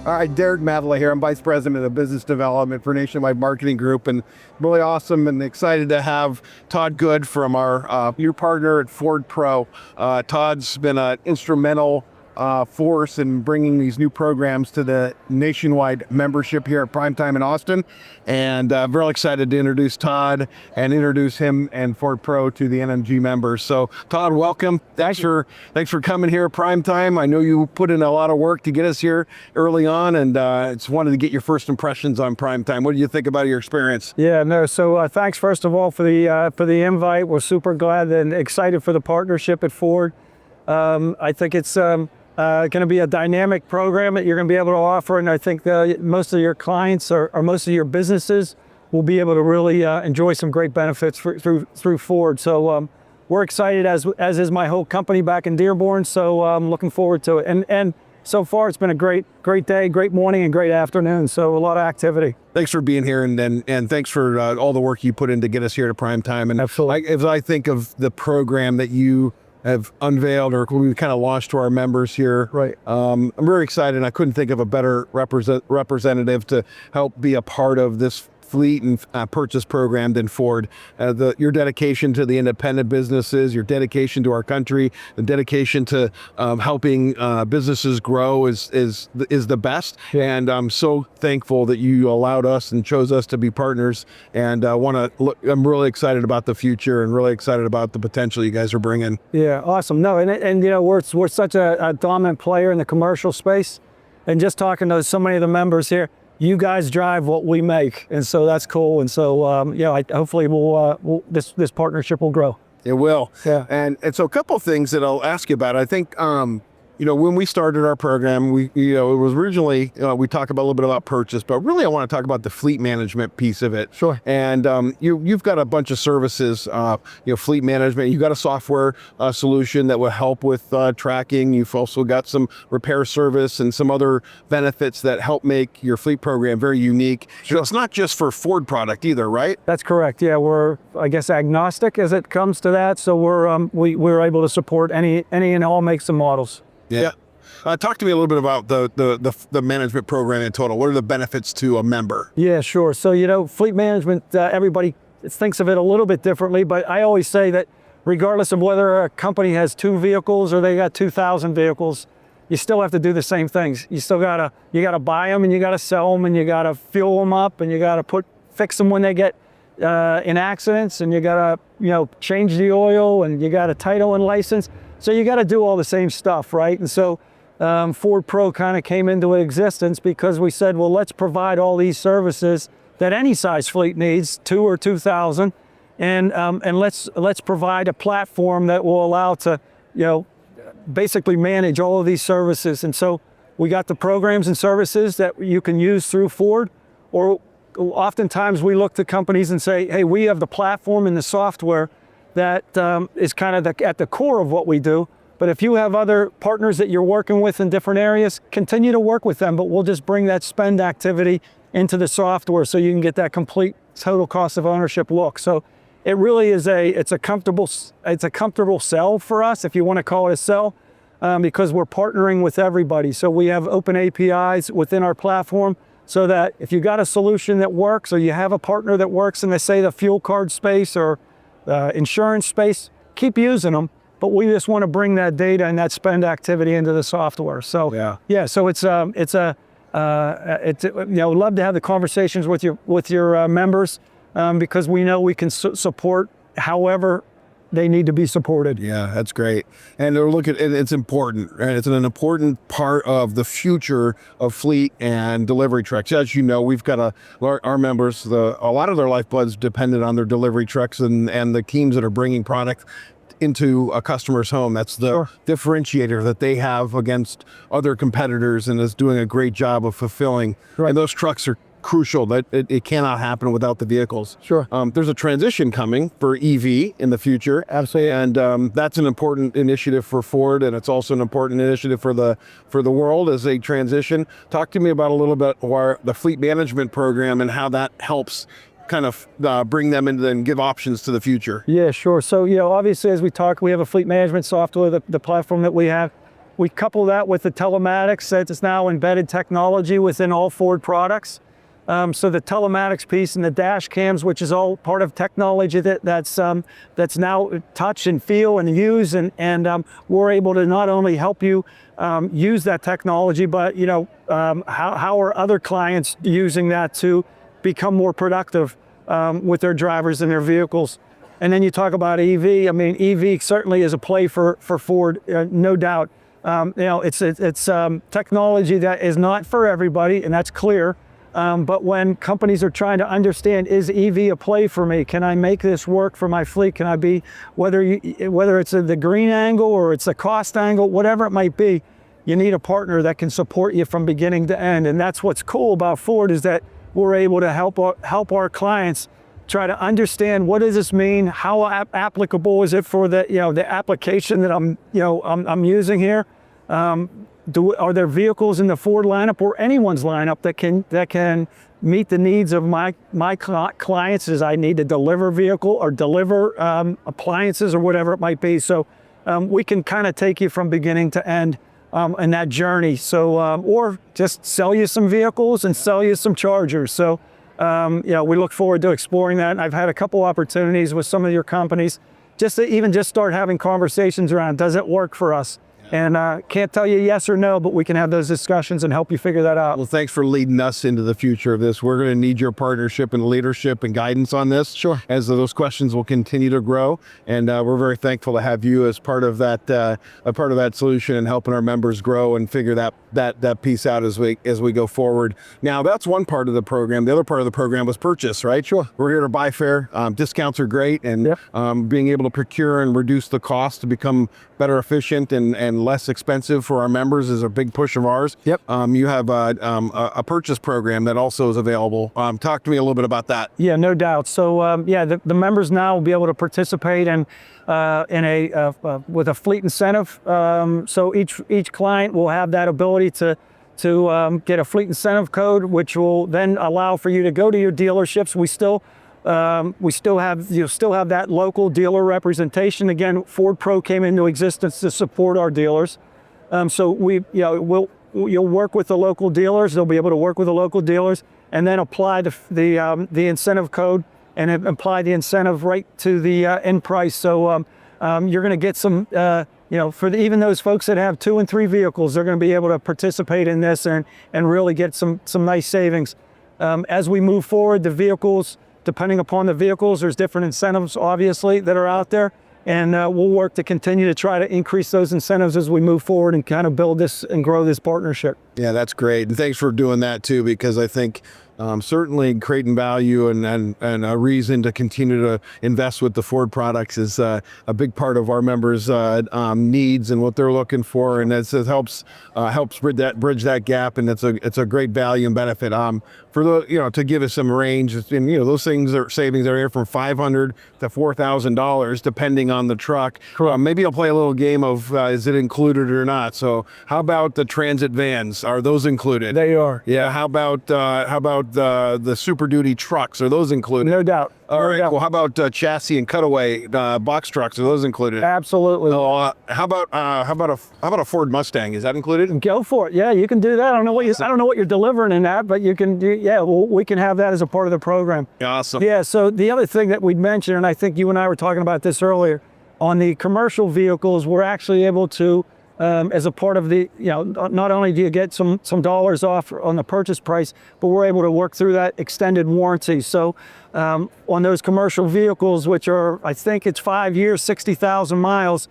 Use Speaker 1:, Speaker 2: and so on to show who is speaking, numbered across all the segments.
Speaker 1: All right, Derek Matilla here. I'm Vice President of Business Development for Nationwide Marketing Group, and really awesome and excited to have Todd Good from our new partner at Ford Pro. Todd's been an instrumental force in bringing these new programs to the nationwide membership here at PrimeTime in Austin, and I'm really excited to introduce Todd and introduce him and Ford Pro to the NMG members. So Todd, welcome. Thanks for coming here at PrimeTime. I know you put in a lot of work to get us here early on, and just wanted to get your first impressions on PrimeTime. What do you think about your experience?
Speaker 2: Yeah, no, so thanks first of all for the invite. We're super glad and excited for the partnership at Ford. I think it's going to be a dynamic program that you're going to be able to offer, and I think most of your clients or most of your businesses will be able to really enjoy some great benefits through Ford. So we're excited, as is my whole company back in Dearborn. So I'm looking forward to it. And so far, it's been a great day, great morning, and great afternoon. So a lot of activity.
Speaker 1: Thanks for being here, and thanks for all the work you put in to get us here to PrimeTime. And
Speaker 2: absolutely,
Speaker 1: as I think of the program that you have unveiled, or we kind of launched to our members here.
Speaker 2: Right.
Speaker 1: I'm very excited, and I couldn't think of a better representative to help be a part of this fleet and purchase program than Ford. Your dedication to the independent businesses, your dedication to our country, the dedication to helping businesses grow is the best.
Speaker 2: Yeah.
Speaker 1: And I'm so thankful that you allowed us and chose us to be partners. And I'm really excited about the future and really excited about the potential you guys are bringing.
Speaker 2: Yeah, awesome. No, and you know, we're such a dominant player in the commercial space, and just talking to so many of the members here, you guys drive what we make, and so that's cool. And so, hopefully, this partnership will grow.
Speaker 1: It will.
Speaker 2: Yeah.
Speaker 1: And so a couple of things that I'll ask you about. I think, when we started our program, it was originally, we talked about a little bit about purchase, but really I want to talk about the fleet management piece of it.
Speaker 2: Sure.
Speaker 1: And you've got a bunch of services, fleet management. You've got a software solution that will help with tracking. You've also got some repair service and some other benefits that help make your fleet program very unique.
Speaker 2: Sure.
Speaker 1: So it's not just for Ford product either, right?
Speaker 2: That's correct. Yeah, we're, I guess, agnostic as it comes to that. So we're able to support any and all makes and models.
Speaker 1: Yeah. Talk to me a little bit about the management program in total. What are the benefits to a member?
Speaker 2: Yeah, sure. So, fleet management, everybody thinks of it a little bit differently, but I always say that regardless of whether a company has 2 vehicles or they got 2,000 vehicles, you still have to do the same things. You still gotta buy them, and you gotta sell them, and you gotta fuel them up, and you gotta fix them when they get in accidents, and you gotta change the oil, and you gotta title and license. So you got to do all the same stuff, right? And so Ford Pro kind of came into existence because we said, well, let's provide all these services that any size fleet needs, 2 or 2,000, and let's provide a platform that will allow to, basically manage all of these services. And so we got the programs and services that you can use through Ford, or oftentimes we look to companies and say, hey, we have the platform and the software that is kind of at the core of what we do. But if you have other partners that you're working with in different areas, continue to work with them, but we'll just bring that spend activity into the software so you can get that complete total cost of ownership look. So it really is it's a comfortable sell for us, if you want to call it a sell, because we're partnering with everybody. So we have open APIs within our platform, so that if you got a solution that works, or you have a partner that works in, say, the fuel card space or insurance space, keep using them, but we just want to bring that data and that spend activity into the software. So so it's love to have the conversations with your members, because we know we can support however they need to be supported.
Speaker 1: Yeah, that's great. And it's important, right? It's an important part of the future of fleet and delivery trucks. As you know, we've got our members, a lot of their lifeblood's dependent on their delivery trucks and the teams that are bringing product into a customer's home. That's the differentiator that they have against other competitors, and is doing a great job of fulfilling. Right. And those trucks are crucial. That it cannot happen without the vehicles.
Speaker 2: Sure.
Speaker 1: There's a transition coming for EV in the future.
Speaker 2: Absolutely.
Speaker 1: And that's an important initiative for Ford, and it's also an important initiative for the world as they transition. Talk to me about a little bit the fleet management program and how that helps kind of bring them into and give options to the future?
Speaker 2: Yeah, sure. So, obviously, as we talk, we have a fleet management software, the platform that we have. We couple that with the telematics that is now embedded technology within all Ford products. So the telematics piece and the dash cams, which is all part of technology that's now touch and feel and use, and we're able to not only help you use that technology, but how are other clients using that to become more productive with their drivers and their vehicles. And then you talk about EV. I mean, EV certainly is a play for Ford, no doubt. It's technology that is not for everybody, and that's clear. But when companies are trying to understand, is EV a play for me? Can I make this work for my fleet? Can I be, whether it's the green angle or it's a cost angle, whatever it might be, you need a partner that can support you from beginning to end. And that's what's cool about Ford, is that we're able to help our clients try to understand, what does this mean? How applicable is it for the application that I'm using here? Are there vehicles in the Ford lineup or anyone's lineup that can meet the needs of my clients as I need to deliver vehicle or deliver appliances or whatever it might be? So we can kind of take you from beginning to end in that journey. So or just sell you some vehicles and sell you some chargers. So we look forward to exploring that. And I've had a couple opportunities with some of your companies just to start having conversations around, does it work for us? And can't tell you yes or no, but we can have those discussions and help you figure that out.
Speaker 1: Well, thanks for leading us into the future of this. We're going to need your partnership and leadership and guidance on this.
Speaker 2: Sure.
Speaker 1: As those questions will continue to grow, and we're very thankful to have you as part of that, a part of that solution and helping our members grow and figure that piece out as we go forward. Now, that's one part of the program. The other part of the program was purchase, right?
Speaker 2: Sure.
Speaker 1: We're here to buy fair. Discounts are great, and
Speaker 2: Yep.
Speaker 1: being able to procure and reduce the cost to become better efficient and less expensive for our members is a big push of ours.
Speaker 2: Yep.
Speaker 1: You have a purchase program that also is available. Talk to me a little bit about that.
Speaker 2: Yeah, no doubt. So the members now will be able to participate in with a fleet incentive. So each client will have that ability to get a fleet incentive code, which will then allow for you to go to your dealerships. You'll still have that local dealer representation. Again, Ford Pro came into existence to support our dealers. So you'll work with the local dealers. They'll be able to work with the local dealers and then apply the incentive code and apply the incentive right to the end price. So you're going to get some, even those folks that have 2 and 3 vehicles, they're going to be able to participate in this and really get some nice savings. As we move forward, the vehicles, depending upon the vehicles, there's different incentives, obviously, that are out there. And we'll work to continue to try to increase those incentives as we move forward and kind of build this and grow this partnership.
Speaker 1: Yeah, that's great. And thanks for doing that too, because I think certainly creating value and a reason to continue to invest with the Ford products is a big part of our members' needs and what they're looking for, and it helps bridge that gap, and it's a great value and benefit. For the to give us some range, and those things are savings are here from $500 to $4,000 depending on the truck. Maybe I'll play a little game of is it included or not. So how about the Transit vans? Are those included?
Speaker 2: They are.
Speaker 1: Yeah. How about the Super Duty trucks? Are those included?
Speaker 2: No doubt.
Speaker 1: All right. Well, how about chassis and cutaway box trucks? Are those included?
Speaker 2: Absolutely.
Speaker 1: How about a Ford Mustang? Is that included?
Speaker 2: Go for it. Yeah, you can do that. I don't know what you're delivering in that, but you can do. Yeah, we can have that as a part of the program.
Speaker 1: Awesome.
Speaker 2: Yeah. So the other thing that we'd mentioned, and I think you and I were talking about this earlier, on the commercial vehicles, we're actually able to. As a part of the, not only do you get some dollars off on the purchase price, but we're able to work through that extended warranty. So on those commercial vehicles, which are, I think it's 5 years, 60,000 miles,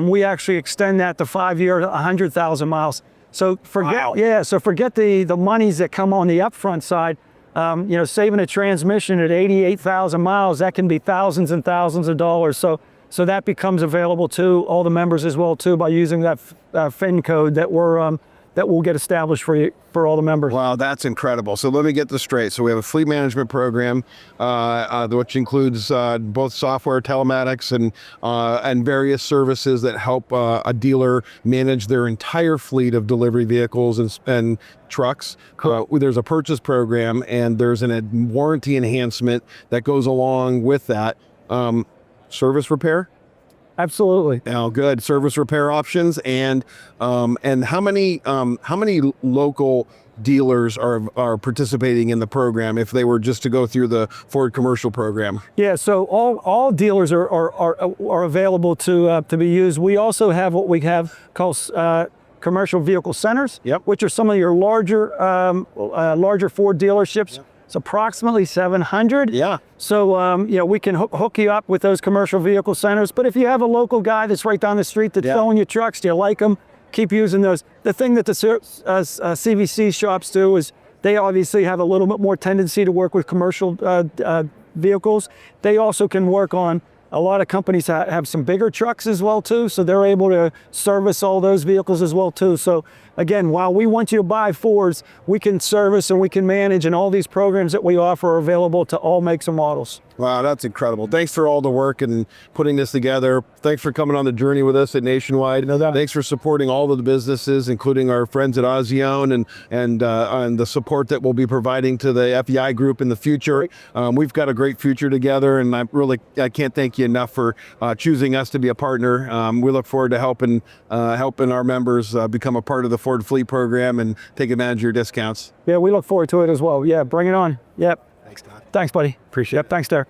Speaker 2: we actually extend that to 5 years, 100,000 miles. So forget the monies that come on the upfront side. Saving a transmission at 88,000 miles, that can be thousands and thousands of dollars. So that becomes available to all the members as well too by using that FIN code that we're that will get established for you, for all the members.
Speaker 1: Wow, that's incredible. So let me get this straight. So we have a fleet management program, which includes both software, telematics, and various services that help a dealer manage their entire fleet of delivery vehicles and trucks. There's a purchase program, and there's a warranty enhancement that goes along with that. Service repair?
Speaker 2: Absolutely.
Speaker 1: Oh, good. Service repair options, and how many local dealers are participating in the program if they were just to go through the Ford commercial program?
Speaker 2: Yeah, so all dealers are available to be used. We also have what we have called commercial vehicle centers, which are some of your larger Ford dealerships. Yep. It's approximately 700.
Speaker 1: Yeah.
Speaker 2: So, we can hook you up with those commercial vehicle centers. But if you have a local guy that's right down the street that's selling your trucks, do you like them? Keep using those. The thing that the CVC shops do is they obviously have a little bit more tendency to work with commercial vehicles. They also can work on, a lot of companies have some bigger trucks as well too, so they're able to service all those vehicles as well too. So again, while we want you to buy Fords, we can service and we can manage, and all these programs that we offer are available to all makes and models.
Speaker 1: Wow, that's incredible. Thanks for all the work and putting this together. Thanks for coming on the journey with us at Nationwide.
Speaker 2: No doubt.
Speaker 1: Thanks for supporting all of the businesses, including our friends at Auzione and the support that we'll be providing to the FEI group in the future. We've got a great future together, and I can't thank you enough for choosing us to be a partner. We look forward to helping our members become a part of the Ford Fleet program and take advantage of your discounts.
Speaker 2: Yeah, we look forward to it as well. Yeah, bring it on. Yep.
Speaker 1: Thanks, Todd.
Speaker 2: Thanks, buddy.
Speaker 1: Appreciate it.
Speaker 2: Thanks, Derek.